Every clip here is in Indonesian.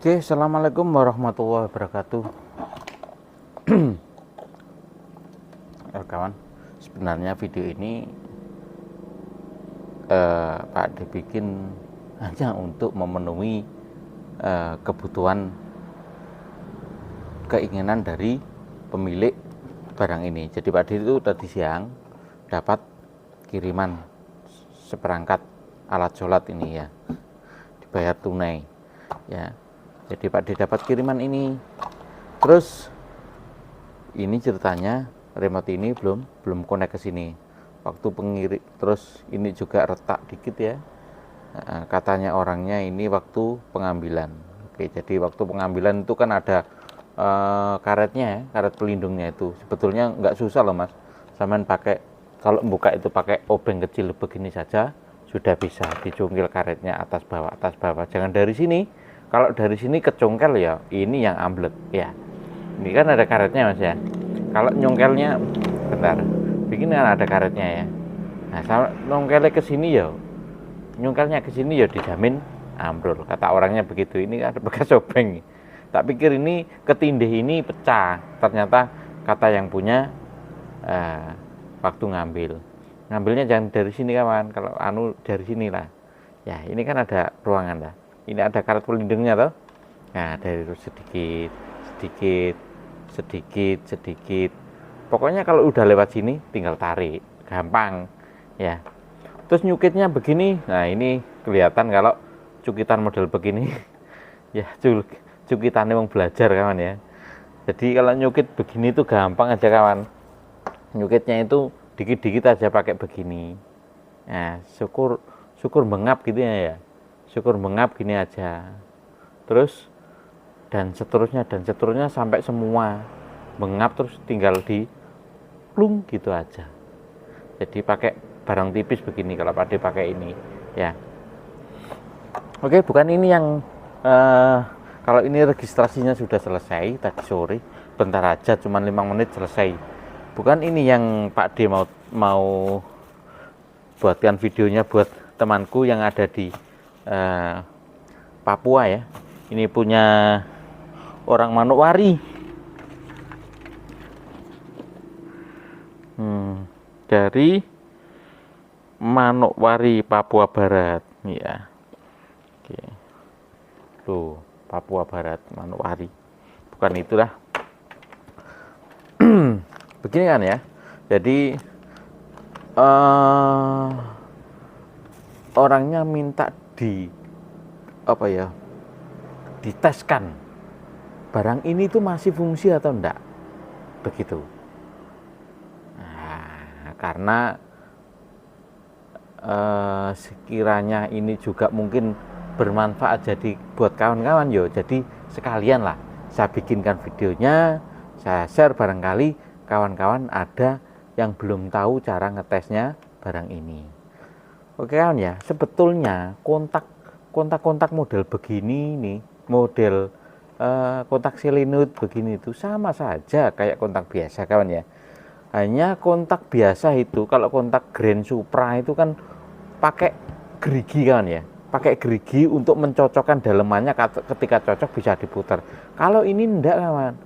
Oke, assalamualaikum warahmatullahi wabarakatuh. Kawan, sebenarnya video ini Pak dibikin hanya untuk memenuhi kebutuhan keinginan dari pemilik barang ini. Jadi Pak D itu tadi siang dapat kiriman seperangkat alat sholat ini ya, dibayar tunai ya. Jadi Pak D dapat kiriman ini. Terus ini ceritanya remote ini belum connect ke sini. Waktu pengirim, terus ini juga retak dikit ya. Katanya orangnya ini waktu pengambilan. Oke, jadi waktu pengambilan itu kan ada karetnya ya, karet pelindungnya itu. Sebetulnya nggak susah loh Mas. Samaan pakai, kalau buka itu pakai obeng kecil begini saja sudah bisa dicungkil karetnya atas bawah. Jangan dari sini. Kalau dari sini kecongkel ya, ini yang amblek ya. Ini kan ada karetnya Mas ya. Kalau nyongkelnya, bentar, begini kan ada karetnya ya. Nah, sama nyongkelnya ke sini ya, nyongkelnya ke sini ya dijamin ambrol. Kata orangnya begitu. Ini ada bekas obeng. Tak pikir ini ketindih ini pecah. Ternyata kata yang punya waktu ngambilnya jangan dari sini kawan. Kalau dari sini lah. Ya, ini kan ada ruangan lah. Ini ada karet pelindungnya toh. Nah, dari itu sedikit. Pokoknya kalau udah lewat sini tinggal tarik, gampang ya. Terus nyukitnya begini. Nah, ini kelihatan kalau cukitan model begini. Ya, cukitannya mau belajar kawan ya. Jadi kalau nyukit begini itu gampang aja kawan. Nyukitnya itu dikit-dikit aja pakai begini. Nah, syukur mengap gitu ya. Syukur mengap gini aja. Terus dan seterusnya sampai semua mengap, terus tinggal di plung gitu aja. Jadi pakai barang tipis begini kalau Pak D pakai ini ya. Oke, bukan ini yang kalau ini registrasinya sudah selesai tadi sore, bentar aja cuma 5 menit selesai. Bukan ini yang Pak D mau buatkan videonya buat temanku yang ada di Papua ya. Ini punya orang Manokwari. Dari Manokwari, Papua Barat ya. Oke. Tuh, Papua Barat, Manokwari. Bukan itulah. Begini kan ya. Jadi orangnya minta diteskan barang ini tuh masih fungsi atau enggak, begitu. Nah, karena sekiranya ini juga mungkin bermanfaat jadi buat kawan-kawan yo, jadi sekalian lah saya bikinkan videonya, saya share, barangkali kawan-kawan ada yang belum tahu cara ngetesnya barang ini. Oke kawan ya, sebetulnya kontak model begini nih, model kontak solenoid begini itu sama saja kayak kontak biasa kawan ya. Hanya kontak biasa itu, kalau kontak Grand Supra itu kan pakai gerigi kawan ya, pakai gerigi untuk mencocokkan dalemannya, ketika cocok bisa diputar. Kalau ini enggak kawan,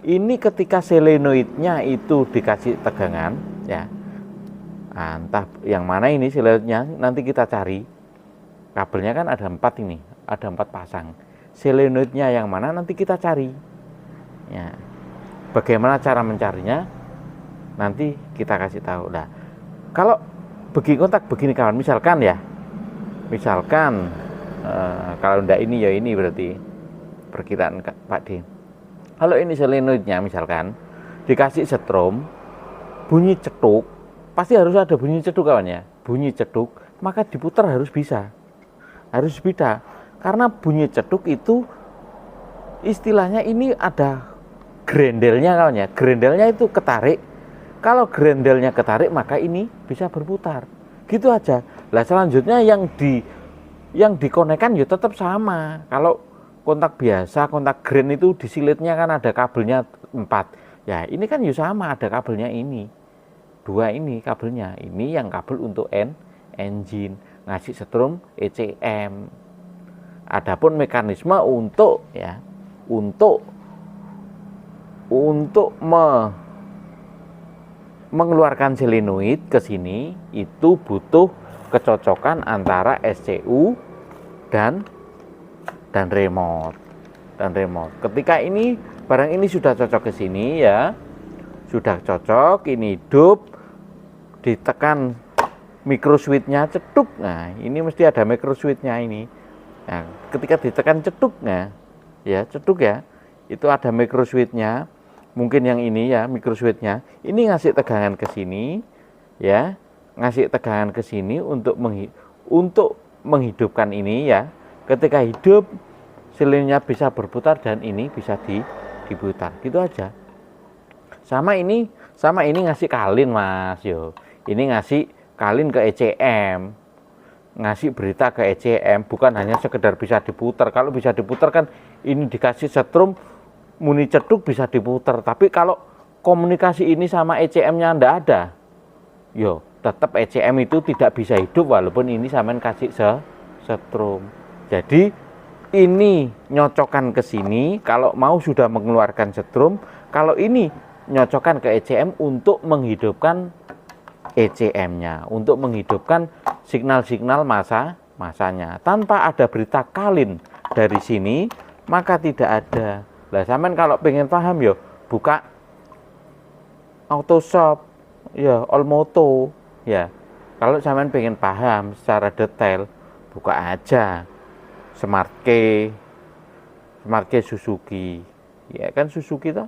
ini ketika solenoidnya itu dikasih tegangan ya. Entah yang mana ini solenoidnya, nanti kita cari. Kabelnya kan ada 4 ini, ada 4 pasang. Solenoidnya yang mana nanti kita cari ya. Bagaimana cara mencarinya nanti kita kasih tahu lah. Kalau kontak begini kawan, misalkan kalau enggak ini ya ini berarti perkiraan Pak D. Kalau ini solenoidnya misalkan dikasih setrum, bunyi cetuk, pasti harus ada bunyi cetuk kawan ya. Bunyi cetuk, maka diputar harus bisa. Karena bunyi cetuk itu istilahnya ini ada grendelnya kawan ya. Grendelnya itu ketarik. Kalau grendelnya ketarik maka ini bisa berputar. Gitu aja. Lah selanjutnya yang dikonekkan ya tetap sama. Kalau kontak biasa, kontak gren itu disilitnya kan ada kabelnya 4. Ya, ini kan ya sama, ada kabelnya ini. 2 ini kabelnya. Ini yang kabel untuk engine, ngasih setrum ECM. Adapun mekanisme untuk mengeluarkan selenoid ke sini itu butuh kecocokan antara SCU dan remote. Ketika ini barang ini sudah cocok ke sini ya, sudah cocok, ini hidup, ditekan micro switch-nya cetuk. Nah, ini mesti ada micro switch-nya ini. Nah, ketika ditekan cetuk, nah, ya cetuk ya, itu ada micro switch-nya. Mungkin yang ini ya micro switch-nya. Ini ngasih tegangan ke sini, ya, ngasih tegangan ke sini untuk menghidupkan ini ya. Ketika hidup, selinnya bisa berputar dan ini bisa diputar. Gitu aja. Sama ini ngasih kalin Mas yo. Ini ngasih kalin ke ECM, ngasih berita ke ECM, bukan hanya sekedar bisa diputar. Kalau bisa diputar kan ini dikasih setrum, muni ceduk bisa diputar. Tapi kalau komunikasi ini sama ECM-nya ndak ada, yo tetap ECM itu tidak bisa hidup walaupun ini sampean kasih setrum. Jadi ini nyocokkan ke sini kalau mau sudah mengeluarkan setrum, kalau ini nyocokkan ke ECM untuk menghidupkan ECM-nya, untuk menghidupkan signal-signal masanya. Tanpa ada berita kalin dari sini, maka tidak ada. Lah sampean kalau pengen paham yo, buka Autoshop, ya Olmoto, ya. Kalau sampean pengen paham secara detail, buka aja Smart Key Suzuki. Ya kan Suzuki toh?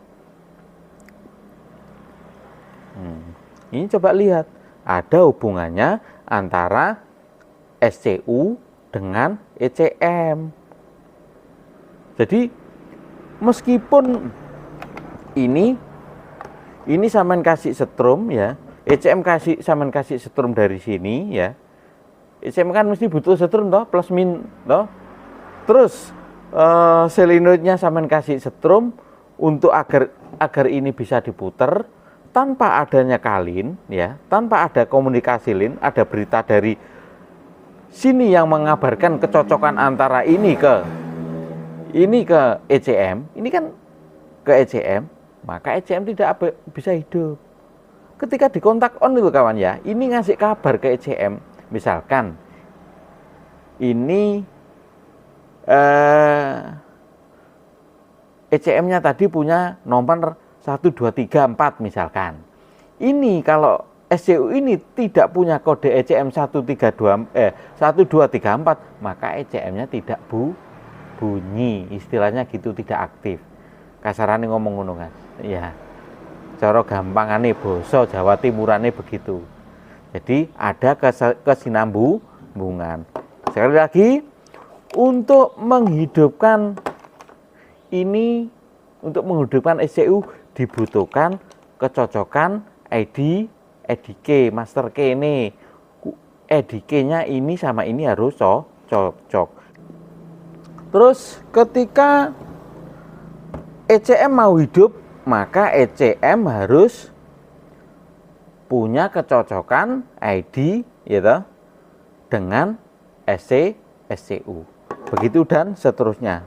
Ini coba lihat, ada hubungannya antara SCU dengan ECM. Jadi meskipun ini sampean kasih setrum ya, ECM sampean kasih setrum dari sini ya. ECM kan mesti butuh setrum toh, plus min toh. Terus selenoidnya sampean kasih setrum untuk agar ini bisa diputer. Tanpa adanya kalin, ya, tanpa ada komunikasi lin, ada berita dari sini yang mengabarkan kecocokan antara ini ke ECM, ini kan ke ECM, maka ECM tidak bisa hidup. Ketika dikontak on itu kawan ya, ini ngasih kabar ke ECM, misalkan ini ECM-nya tadi punya nomor 1, 2, 3, 4 misalkan. Ini kalau SCU ini tidak punya kode ECM 1, 2, 3, 4, maka ECM-nya tidak bunyi, istilahnya gitu, tidak aktif. Kasarannya ngomong ngono kan. Ya. Cara gampangane basa Jawa Timurane begitu. Jadi ada kesinambungan. Sekali lagi, untuk menghidupkan ini, untuk menghidupkan SCU dibutuhkan kecocokan EDK, master key ini. EDK-nya ini sama ini harus cocok. Terus ketika ECM mau hidup, maka ECM harus punya kecocokan ID gitu, dengan SCU. Begitu dan seterusnya.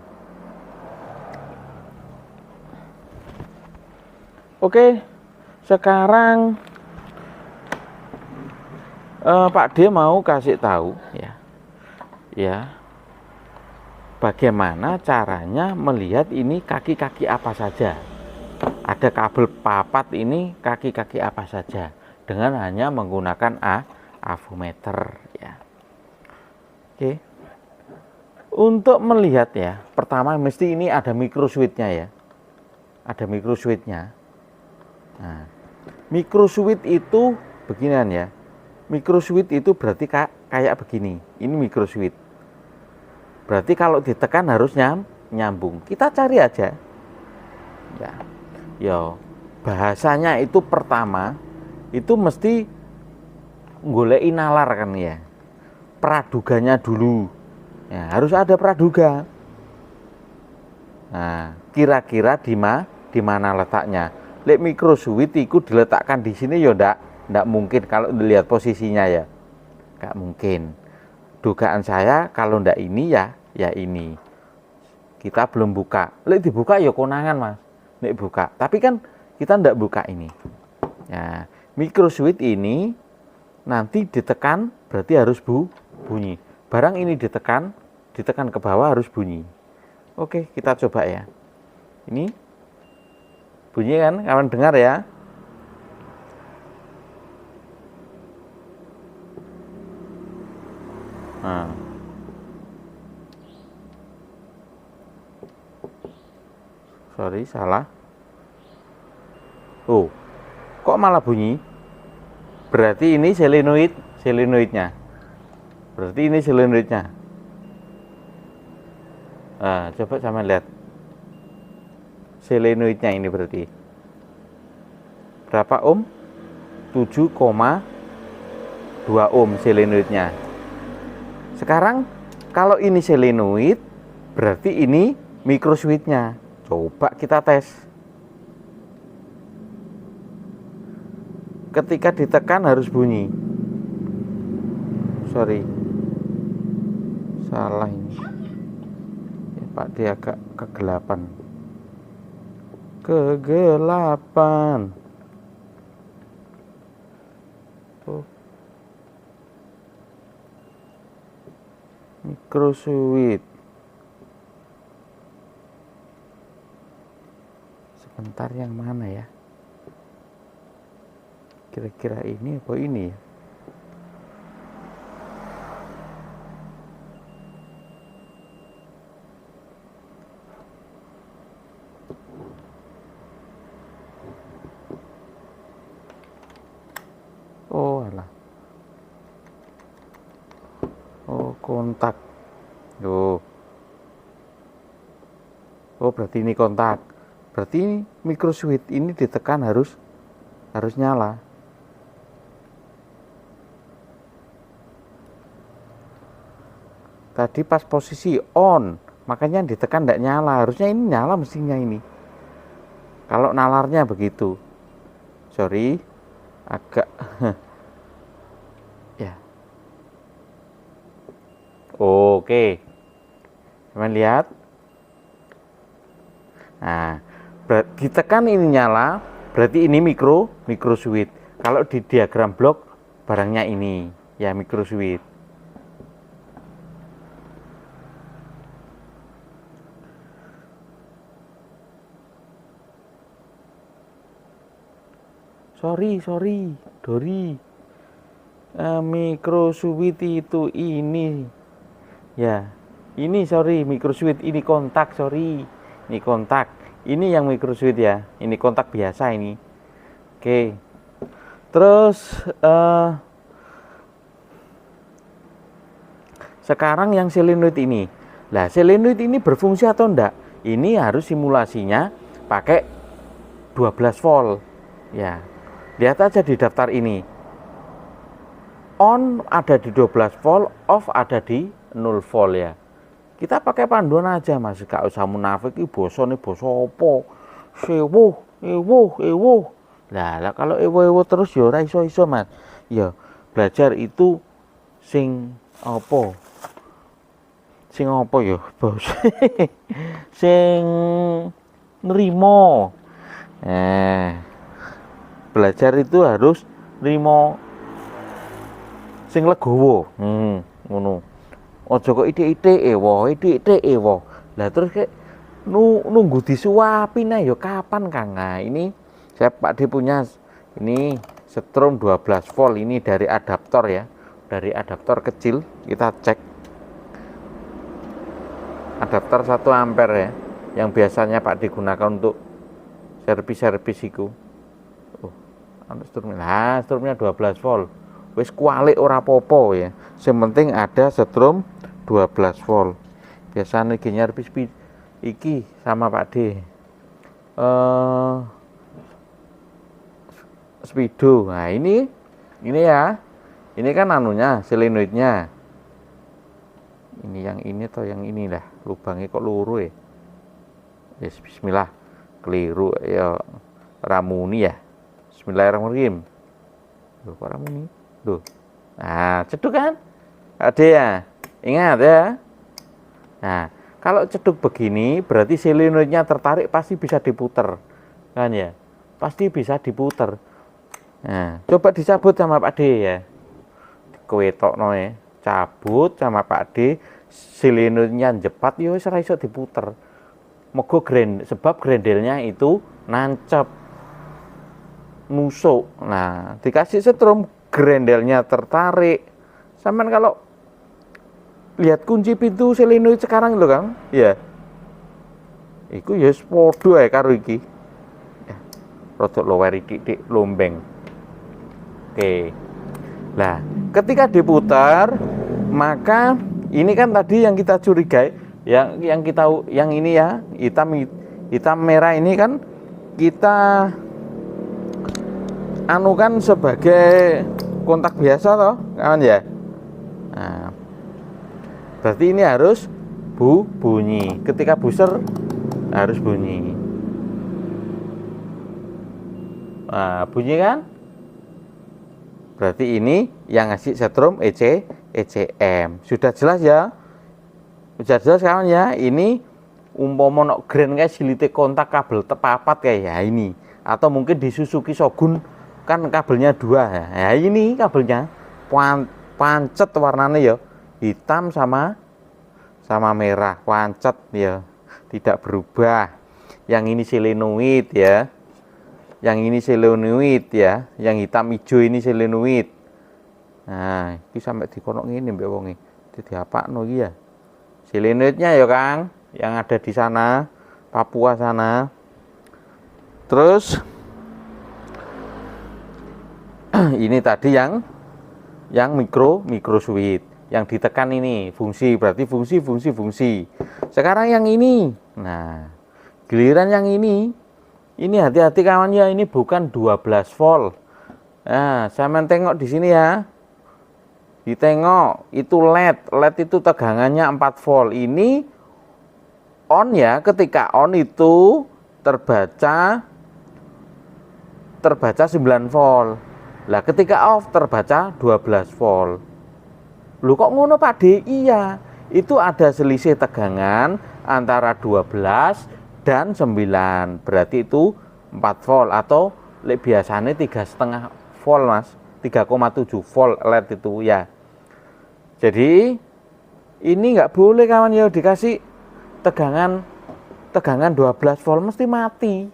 Oke, sekarang Pak D mau kasih tahu ya, bagaimana caranya melihat ini kaki-kaki apa saja. Ada kabel papat ini kaki-kaki apa saja dengan hanya menggunakan avometer ya. Oke. Untuk melihat ya, pertama mesti ini ada micro switch-nya ya. Ada micro switch-nya. Nah, micro switch itu beginian ya. Micro switch itu berarti kayak begini. Ini micro switch. Berarti kalau ditekan harus nyambung. Kita cari aja. Ya. Yo, bahasanya itu pertama itu mesti goleki nalar kan ya. Praduganya dulu. Ya, harus ada praduga. Nah, kira-kira di mana letaknya? Lek micro switch itu diletakkan di sini ya ndak mungkin kalau dilihat posisinya ya. Nggak mungkin. Dugaan saya kalau ndak ini ya ya ini. Kita belum buka. Lek dibuka ya konangan Mas. Nek buka. Tapi kan kita ndak buka ini. Ya, micro switch ini nanti ditekan berarti harus bunyi. Barang ini ditekan ke bawah harus bunyi. Oke, kita coba ya. Ini bunyi kan, kawan dengar ya. Nah. Sorry, salah. Oh, kok malah bunyi? Berarti ini selenoidnya. Berarti ini selenoidnya. Nah, coba sama lihat. Selenoidnya ini berarti. Berapa ohm? 7,2 ohm selenoidnya. Sekarang kalau ini selenoid, berarti ini micro switch-nya. Coba kita tes. Ketika ditekan harus bunyi. Sorry. Salah ini. Ya, Pak, dia agak kegelapan. Kegelapan. Tuh. Micro switch. Sebentar, yang mana ya? Kira-kira ini apa ini ya? Oh alah. Oh, kontak. Oh. Oh, berarti ini kontak. Berarti ini micro switch ini ditekan harus nyala. Tadi pas posisi on, makanya ditekan tidak nyala. Harusnya ini nyala mestinya ini. Kalau nalarnya begitu. Sorry, agak ya. Oke. Teman lihat. Nah, ditekan ini nyala, berarti ini micro switch. Kalau di diagram blok barangnya ini, ya micro switch. Sorry, Dori. Micro switch itu ini. Ya, ini sorry, micro switch ini kontak, sorry. Ini kontak. Ini yang micro switch ya. Ini kontak biasa ini. Oke. Terus sekarang yang selenoid ini. Lah, selenoid ini berfungsi atau enggak? Ini harus simulasinya pakai 12 volt. Ya. Lihat aja di daftar ini. On ada di 12 volt, off ada di 0 volt ya. Kita pakai panduan aja Mas, gak usah munafik. Iki bosone basa apa? Sewu, ewo. Lah kalau ewo terus ya ora iso Mas. Ya, belajar itu sing apa? Sing apa ya, Bos? Sing nrimo. Belajar itu harus nrimo sing legowo. Ngono. Aja kok ithik-ithik ewo. Lah terus kayak nunggu disuapi nah ya kapan Kang? Nah, ini saya Pak D punya ini setrum 12 volt ini dari adaptor ya. Dari adaptor kecil kita cek. Adaptor 1 ampere ya. Yang biasanya Pak D gunakan untuk servis iku. Strumnya 12 volt. Wis kualik ora popo ya. Yang penting ada setrum 12 volt. Biasanya nyervis iki sama Pak D. Speedo. Nah, ini ya. Ini kan anunya, selenoidnya. Ini yang ini atau yang ini lah. Lubangnya kok luru ya. Yes, bismillah. Keliru ya. Ramuni ya. Bismillahirrahmanirrahim. Loh, kok ramuni? Loh. Nah, ceduk kan? Ada ya. Ingat ya. Nah, kalau ceduk begini berarti solenoidnya tertarik, pasti bisa diputer, kan ya? Pasti bisa diputer. Nah, coba dicabut sama Pak D ya. Kewetokno ya. Cabut sama Pak D, solenoidnya jepat, yo ora iso diputer. Moga sebab grendelnya itu nancep, nusuk. Nah, dikasih setrum, grendelnya tertarik. Sampean kalau lihat kunci pintu solenoid sekarang lho Kang, ya. Iku ya padha ae karo iki. Ya, rodok lower iki lombeng. Oke. Nah, ketika diputar, maka ini kan tadi yang kita curigai, yang ini ya, hitam merah ini kan kita anukan sebagai kontak biasa toh, kawan ya. Nah, berarti ini harus bunyi. Ketika booster harus bunyi. Nah, bunyi kan? Berarti ini yang ngasih setrum ECM. Sudah jelas ya? Sudah jelas kawan ya? Ini umpama nok grand kayak silite kontak kabel tepapat kayak ya ini. Atau mungkin di Suzuki Shogun kan kabelnya 2 ya. Ini kabelnya pancet warnanya ya. Hitam sama merah, pancet ya, tidak berubah. Yang ini solenoid ya, yang ini solenoid ya, yang hitam hijau ini solenoid. Nah, ini sampai dikonok ini mbak wongi, jadi apa no ya? Solenoidnya ya Kang, yang ada di sana, Papua sana. Terus ini tadi yang micro switch. Yang ditekan ini fungsi, berarti fungsi. Sekarang yang ini, nah giliran yang ini hati-hati kawan ya, ini bukan 12 volt. Nah, saya tengok di sini ya, ditengok itu LED itu tegangannya 4 volt. Ini on ya, ketika on itu terbaca 9 volt. Lah ketika off terbaca 12 volt. Lu kok ngono Pak D? Iya, itu ada selisih tegangan antara 12 dan 9. Berarti itu 4 volt atau biasanya 3,5 volt Mas. 3,7 volt LED itu ya. Jadi ini nggak boleh kawan ya dikasih tegangan 12 volt mesti mati.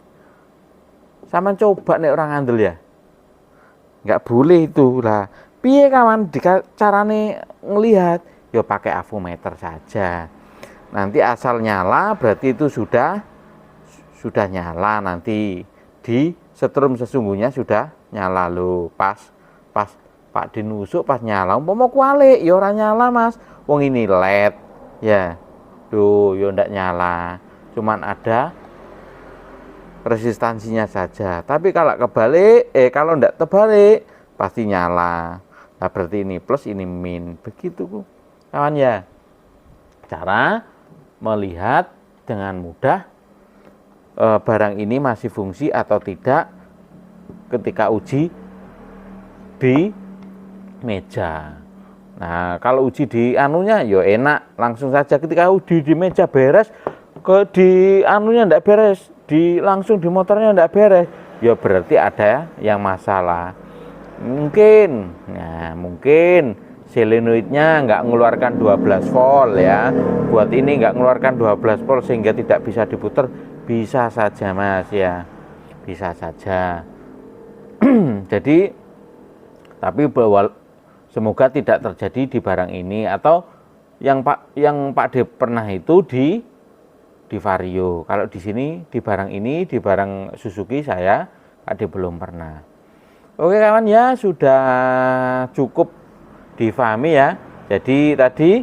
Sama coba nih orang andel ya. Nggak boleh itu lah. Piye kawan, carane ngelihat ya pakai avometer saja. Nanti asal nyala berarti itu sudah nyala, nanti di setrum sesungguhnya sudah nyala loh. Pas Pak dinusuk pas nyala, umpama kualik ya ora nyala Mas. Wong ini LED ya. Tuh ya ndak nyala. Cuman ada resistansinya saja. Tapi kalau kebalik, kalau ndak terbalik pasti nyala. Nah, berarti ini plus, ini min. Begitu kawan ya. Cara melihat dengan mudah barang ini masih fungsi atau tidak ketika uji di meja. Nah, kalau uji di anunya ya enak, langsung saja ketika uji di meja beres, di anunya ndak beres, langsung di motornya ndak beres, ya berarti ada yang masalah. Mungkin solenoidnya nggak mengeluarkan 12 volt ya. Buat ini nggak mengeluarkan 12 volt sehingga tidak bisa diputar. Bisa saja Mas ya, bisa saja. Jadi tapi semoga tidak terjadi di barang ini. Atau yang Pak D pernah itu di Vario. Kalau di sini di barang ini, di barang Suzuki saya Pak D belum pernah. Oke kawan ya, sudah cukup difahami ya. Jadi tadi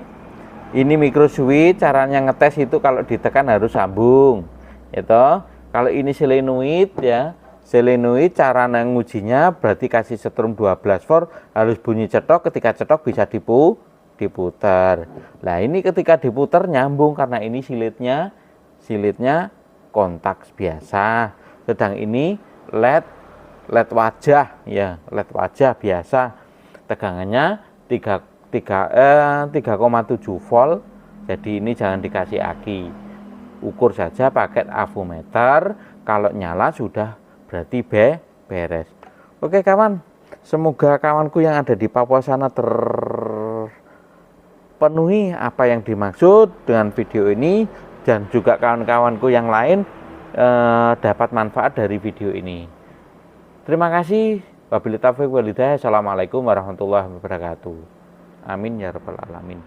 ini micro switch, caranya ngetes itu kalau ditekan harus sambung itu. Kalau ini solenoid ya, solenoid cara ngujinya berarti kasih setrum 12 volt, harus bunyi cetok, ketika cetok bisa diputar. Nah ini ketika diputar nyambung karena ini silitnya kontak biasa, sedang ini LED wajah ya, LED wajah biasa, tegangannya 3,7 volt Jadi ini jangan dikasih aki, ukur saja pakai avometer, kalau nyala sudah berarti beres. Oke kawan, semoga kawanku yang ada di Papua sana terpenuhi apa yang dimaksud dengan video ini, dan juga kawan-kawanku yang lain dapat manfaat dari video ini. Terima kasih. Wabillahi taufiq wal hidayah. Assalamualaikum warahmatullahi wabarakatuh. Amin ya rabbal alamin.